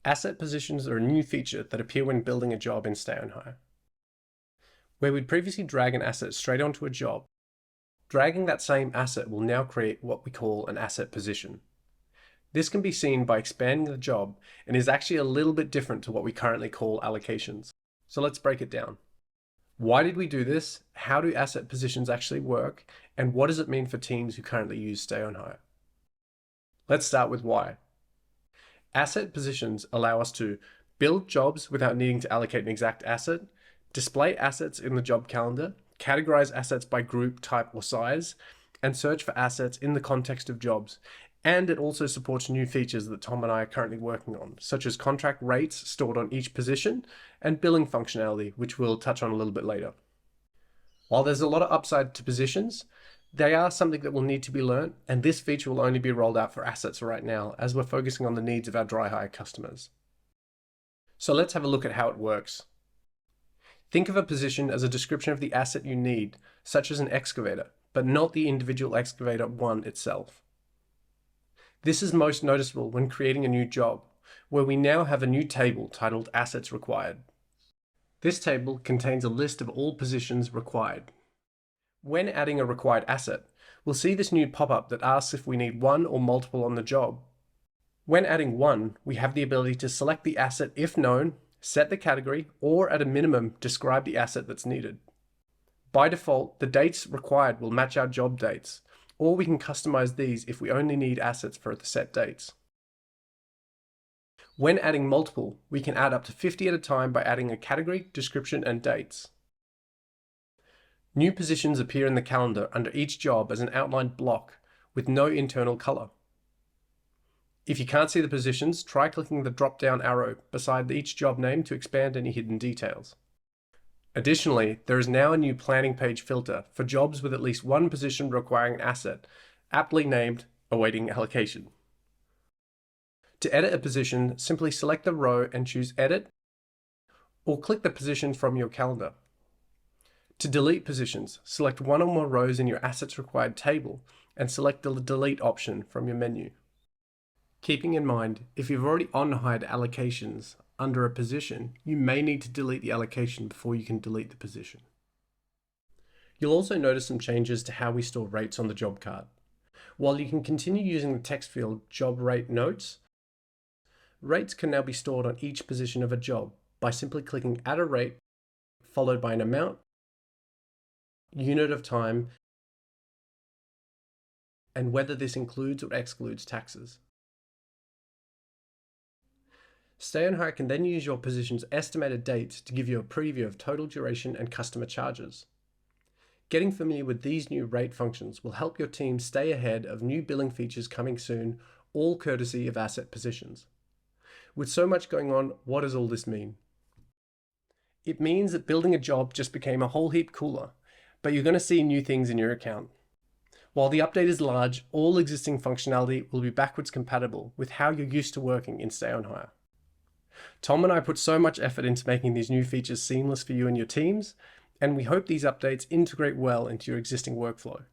Asset positions are a new feature that appear when building a job in Stay on Hire. Where we'd previously drag an asset straight onto a job, dragging that same asset will now create what we call an asset position. This can be seen by expanding the job and is actually a little bit different to what we currently call allocations. So let's break it down. Why did we do this? How do asset positions actually work? And what does it mean for teams who currently use Stay on Hire? Let's start with why. Asset positions allow us to build jobs without needing to allocate an exact asset, display assets in the job calendar, categorize assets by group, type, or size, and search for assets in the context of jobs. And it also supports new features that Tom and I are currently working on, such as contract rates stored on each position and billing functionality, which we'll touch on a little bit later. While there's a lot of upside to positions, they are something that will need to be learned, and this feature will only be rolled out for assets right now, as we're focusing on the needs of our dry hire customers. So let's have a look at how it works. Think of a position as a description of the asset you need, such as an excavator, but not the individual excavator one itself. This is most noticeable when creating a new job, where we now have a new table titled Assets Required. This table contains a list of all positions required. When adding a required asset, we'll see this new pop-up that asks if we need one or multiple on the job. When adding one, we have the ability to select the asset if known, set the category, or at a minimum, describe the asset that's needed. By default, the dates required will match our job dates, or we can customize these if we only need assets for the set dates. When adding multiple, we can add up to 50 at a time by adding a category, description, and dates. New positions appear in the calendar under each job as an outlined block with no internal color. If you can't see the positions, try clicking the drop-down arrow beside each job name to expand any hidden details. Additionally, there is now a new planning page filter for jobs with at least one position requiring an asset, aptly named Awaiting Allocation. To edit a position, simply select the row and choose Edit, or click the position from your calendar. To delete positions, select one or more rows in your Assets Required table and select the Delete option from your menu. Keeping in mind, if you've already on-hired allocations under a position, you may need to delete the allocation before you can delete the position. You'll also notice some changes to how we store rates on the job card. While you can continue using the text field Job Rate Notes, rates can now be stored on each position of a job by simply clicking Add a Rate, followed by an amount, unit of time, and whether this includes or excludes taxes. Stay on Hire can then use your position's estimated dates to give you a preview of total duration and customer charges. Getting familiar with these new rate functions will help your team stay ahead of new billing features coming soon, all courtesy of asset positions. With so much going on, what does all this mean? It means that building a job just became a whole heap cooler, but you're going to see new things in your account. While the update is large, all existing functionality will be backwards compatible with how you're used to working in Stay on Hire. Tom and I put so much effort into making these new features seamless for you and your teams, and we hope these updates integrate well into your existing workflow.